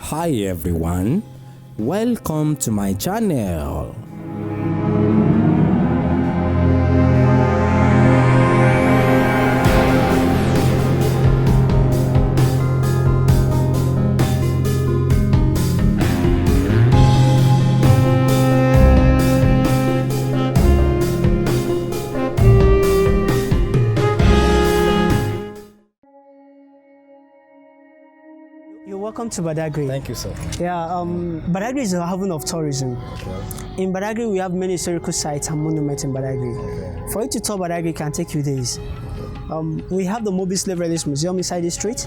Hi everyone, welcome to my channel. You're welcome to Badagry. Thank you, sir. Yeah, Badagry is a haven of tourism. Okay. In Badagry, we have many historical sites and monuments in Badagry. Okay. For you to tour Badagry, can take you days. We have the Mobile Slave Railways Museum inside the street,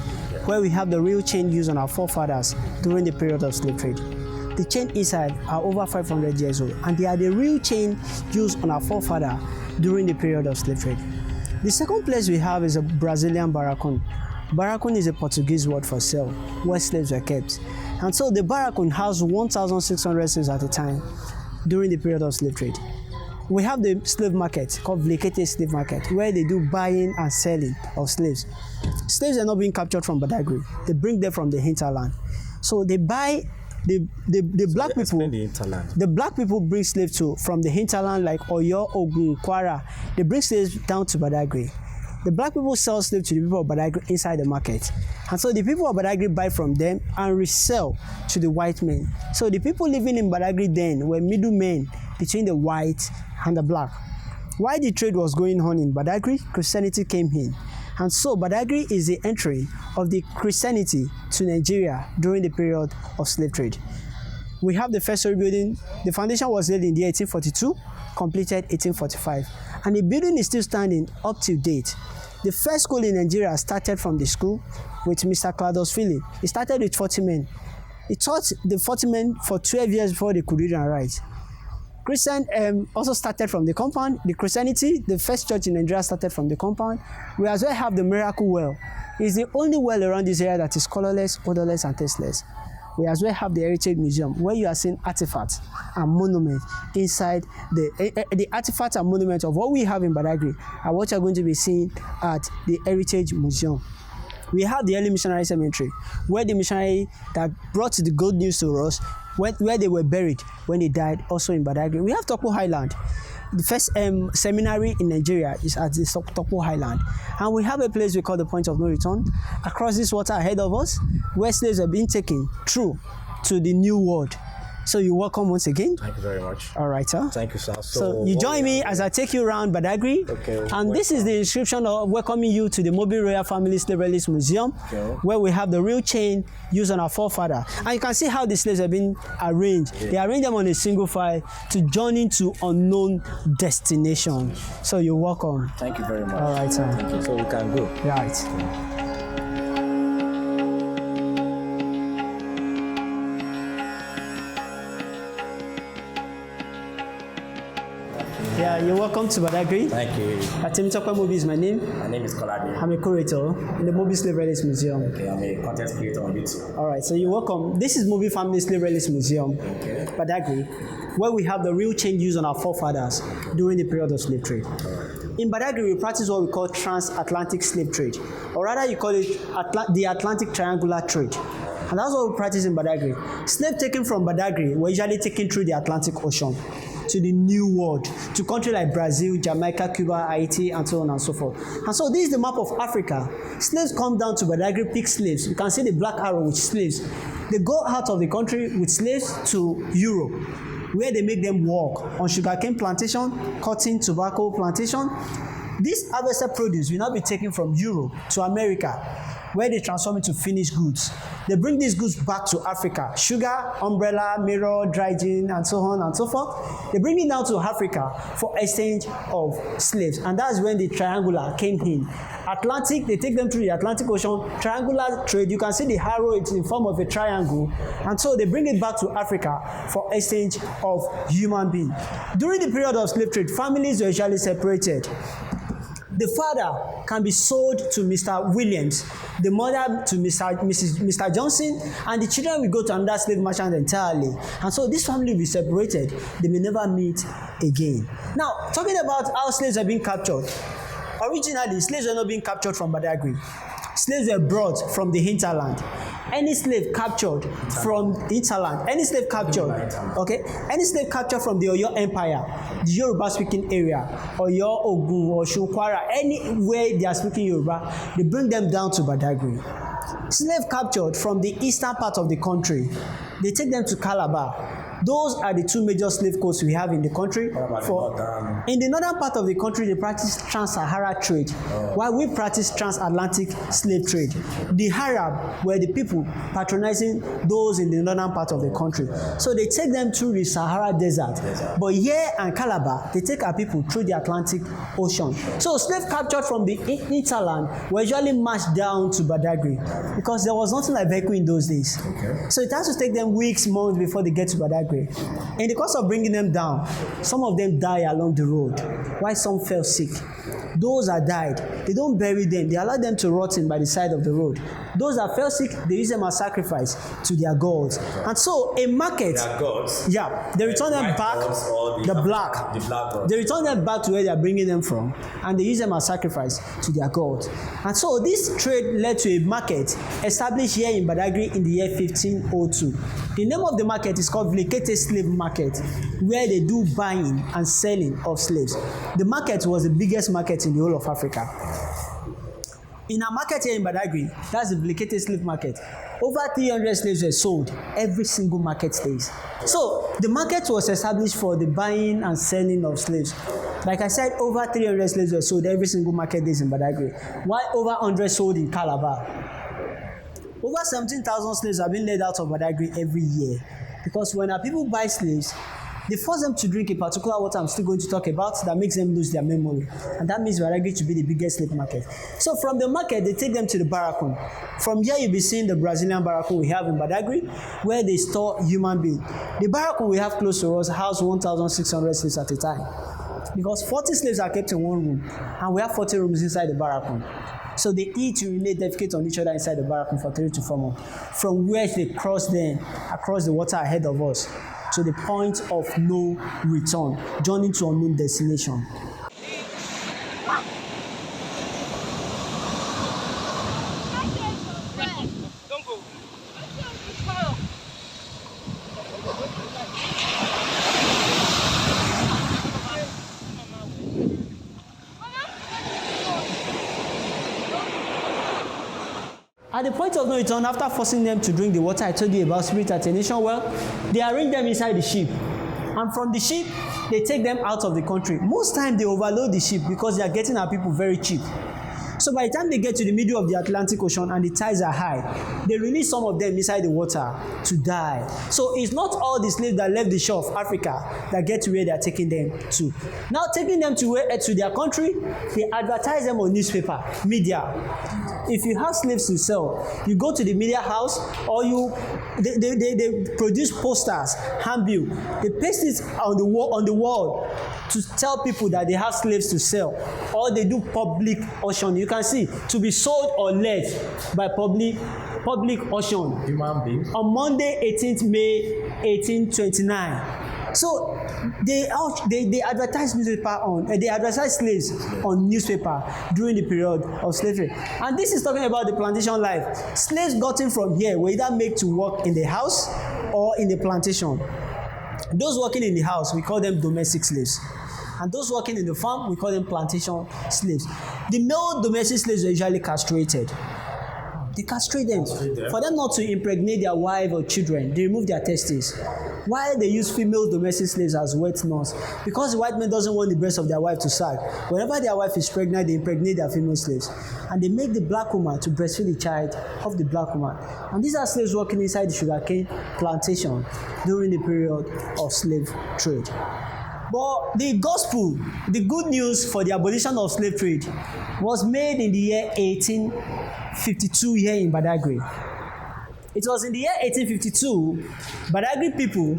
where we have the real chain used on our forefathers during the period of slave trade. The chain inside are over 500 years old, and they are the real chain used on our forefather during the period of slave trade. The second place we have is a Brazilian barracão. Barracão is a Portuguese word for cell, where slaves were kept. And so the barracão has 1,600 slaves at a time during the period of slave trade. We have the slave market called Vlekete Slave Market, where they do buying and selling of slaves. Slaves are not being captured from Badagry. They bring them from the hinterland. So they buy the black people. The hinterland. The black people bring slaves from the hinterland like Oyo, Ogun, Kwara. They bring slaves down to Badagry. The black people sell slaves to the people of Badagry inside the market. And so the people of Badagry buy from them and resell to the white men. So the people living in Badagry then were middlemen between the white and the black. While the trade was going on in Badagry, Christianity came in. And so Badagry is the entry of the Christianity to Nigeria during the period of slave trade. We have the first story building. The foundation was laid in the 1842, completed 1845. And the building is still standing up to date. The first school in Nigeria started from the school with Mr. Claudius Philip. He started with 40 men. He taught the 40 men for 12 years before they could read and write. Christian also started from the compound. The Christianity, the first church in Nigeria started from the compound. We as well have the Miracle Well. It's the only well around this area that is colorless, odorless, and tasteless. We as well have the Heritage Museum, where you are seeing artifacts and monuments inside the artifacts and monuments of what we have in Badagry and what you're going to be seeing at the Heritage Museum. We have the early missionary cemetery, where the missionary that brought the good news to us, where they were buried when they died, also in Badagry. We have Topo Highland. The first seminary in Nigeria is at the Topo Highland. And we have a place we call the Point of No Return, across this water ahead of us, where slaves are being taken through to the New World. So you're welcome once again. Thank you very much. All right, sir. Thank you, sir. So you join me as I take you around Badagry. Okay. And this is the inscription of welcoming you to the Mobile Royal Family Slave Railways Museum, Okay. where we have the real chain used on our forefather. And you can see how the slaves have been arranged. Yeah. They arrange them on a single file to journey to unknown destination. So you're welcome. Thank you very much. All right, sir. Thank you. So we can go. Right. Yeah, you're welcome to Badagry. Thank you. Temitope Movie is my name. My name is Kolade. I'm a curator in the Mobile Slave Railways Museum. Okay, I'm a content creator on YouTube. All right, so you're welcome. This is Mobile Family Slave Railways Museum, Okay. Badagry, where we have the real chain used on our forefathers during the period of slave trade. In Badagry, we practice what we call transatlantic slave trade, or rather you call it the Atlantic Triangular Trade. And that's what we practice in Badagry. Slaves taken from Badagry were usually taken through the Atlantic Ocean to the New World, to countries like Brazil, Jamaica, Cuba, Haiti, and so on and so forth. And so this is the map of Africa. Slaves come down to Badagry, pick slaves. You can see the black arrow with slaves. They go out of the country with slaves to Europe, where they make them work on sugarcane plantation, cotton, tobacco plantation. This harvested produce will not be taken from Europe to America, where they transform it to finished goods. They bring these goods back to Africa. Sugar, umbrella, mirror, dry gin, and so on and so forth. They bring it down to Africa for exchange of slaves. And that's when the triangular came in. Atlantic, they take them through the Atlantic Ocean. Triangular trade, you can see the arrow, it's in form of a triangle. And so they bring it back to Africa for exchange of human beings. During the period of slave trade, families were usually separated. The father can be sold to Mr. Williams, the mother to Mr. Johnson, and the children will go to another slave merchant entirely. And so this family will be separated. They may never meet again. Now, talking about how slaves are being captured. Originally, slaves were not being captured from Badagry. Slaves were brought from the hinterland. any slave captured from hinterland, any slave captured, okay, any slave captured from the Oyo Empire, the Yoruba speaking area, Oyo, Ogun, Osun, Kwara, anywhere they are speaking Yoruba, they bring them down to Badagry. Slave captured from the eastern part of the country, they take them to Calabar. Those are the two major slave coasts we have in the country. In the northern part of the country, they practice trans-Sahara trade, while we practice transatlantic slave trade. The Arab were the people patronizing those in the northern part of the country. So they take them through the Sahara Desert. But here and Calabar, they take our people through the Atlantic Ocean. So slaves captured from the hinterland were usually marched down to Badagry because there was nothing like vehicle in those days. Okay. So it has to take them weeks, months before they get to Badagry. In the course of bringing them down, some of them die along the road, while some fell sick. Those that died, they don't bury them, they allow them to rot by the side of the road. Those that fell sick, they use them as sacrifice to their gods. And so a market, Their gods. yeah, they return them White back, gods or the black. The black gods. They return them back to where they are bringing them from, and they use them as sacrifice to their gods. And so this trade led to a market established here in Badagry in the year 1502. The name of the market is called Vlikete Slave Market, where they do buying and selling of slaves. The market was the biggest market in the whole of Africa. In our market here in Badagry, that's the Vlikete Slave Market. Over 300 slaves were sold every single market days. So the market was established for the buying and selling of slaves. Like I said, over 300 slaves were sold every single market days in Badagry, while over 100 sold in Calabar. Over 17,000 slaves have been laid out of Badagry every year, because when our people buy slaves, they force them to drink a particular water I'm still going to talk about that makes them lose their memory, and that means Badagry to be the biggest slave market. So from the market, they take them to the barracoon. From here, you'll be seeing the Brazilian barracoon we have in Badagry, where they store human beings. The barracoon we have close to us house 1,600 slaves at a time, because 40 slaves are kept in one room, and we have 40 rooms inside the barracoon. So they eat, urinate, defecate on each other inside the barracoon for 3 to 4 months, from where they cross them across the water ahead of us to the point of no return, journey to unknown destination. Don't go. At the point of no return, after forcing them to drink the water I told you about, spirit attenuation well, they arrange them inside the ship. And from the ship, they take them out of the country. Most times they overload the ship because they are getting our people very cheap. So by the time they get to the middle of the Atlantic Ocean and the tides are high, they release some of them inside the water to die. So it's not all the slaves that left the shore of Africa that get to where they are taking them to. Now taking them to their country, they advertise them on newspaper, media. If you have slaves to sell, you go to the media house, or they produce posters, handbill. They paste it on the wall to tell people that they have slaves to sell, or they do public auction. You can see, to be sold or let by public auction. Human beings. On Monday, 18th May 1829. So they advertise they advertise slaves on newspaper during the period of slavery. And this is talking about the plantation life. Slaves gotten from here were either made to work in the house or in the plantation. Those working in the house, we call them domestic slaves. And those working in the farm, we call them plantation slaves. The male domestic slaves were usually castrated. They castrate them. For them not to impregnate their wife or children, they remove their testes. While they use female domestic slaves as wet nurse, because the white man doesn't want the breast of their wife to sag. Whenever their wife is pregnant, they impregnate their female slaves. And they make the black woman to breastfeed the child of the black woman. And these are slaves working inside the sugarcane plantation during the period of slave trade. But the gospel, the good news for the abolition of slave trade, was made in the year 1852 here in Badagry. It was in the year 1852, Badagry people,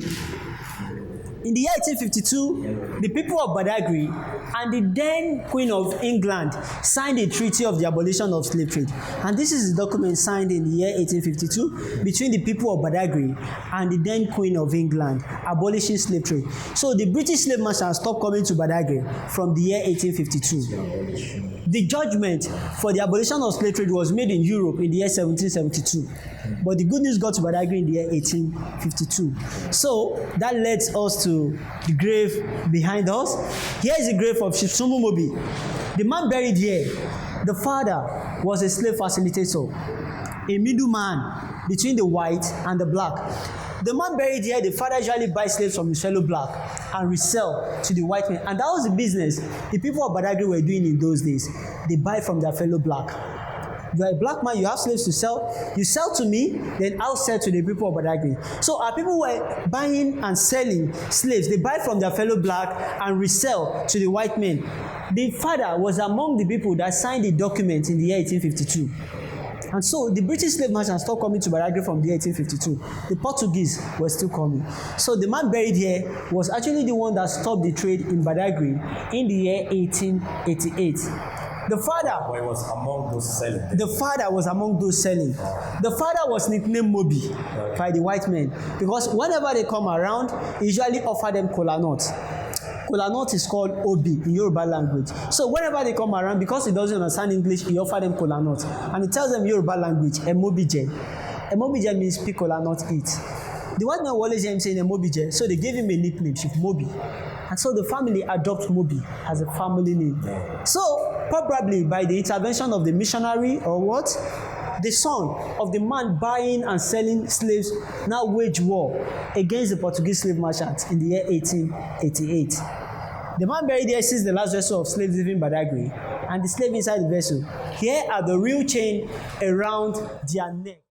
in the year 1852, the people of Badagry and the then Queen of England signed a treaty of the abolition of slave trade. And this is the document signed in the year 1852 between the people of Badagry and the then Queen of England. abolishing slave trade. So the British slave merchants stopped coming to Badagry from the year 1852. The judgment for the abolition of slave trade was made in Europe in the year 1772. But the good news got to Badagry in the year 1852. So that leads us to the grave behind us. Here is the grave of Chief Sumumobi. The man buried here, the father was a slave facilitator, a middleman between the white and the black. The man buried here, the father usually buys slaves from his fellow black and resell to the white men. And that was the business the people of Badagry were doing in those days. They buy from their fellow black. You are a black man, you have slaves to sell. You sell to me, then I'll sell to the people of Badagry. So our people were buying and selling slaves. They buy from their fellow black and resell to the white men. The father was among the people that signed the document in the year 1852. And so the British slave merchants stopped coming to Badagry from the year 1852. The Portuguese were still coming. So the man buried here was actually the one that stopped the trade in Badagry in the year 1888. The father. But he was among those selling. The father was among those selling. The father was nicknamed Mobi by the white men because whenever they come around, he usually offer them kola nut. Kola nut is called Obi in Yoruba language. So whenever they come around, because he doesn't understand English, he offer them kola nut. And he tells them Yoruba language, Emobije. Emobije means pick kola nut, eat. The white men always hear him saying Emobije, so they gave him a nickname, Chief Mobi. And so the family adopts Mobi as a family name. So probably by the intervention of the missionary or what? The son of the man buying and selling slaves now wage war against the Portuguese slave merchants in the year 1888. The man buried there sees the last vessel of slaves leaving Badagry and the slave inside the vessel. Here are the real chain around their neck.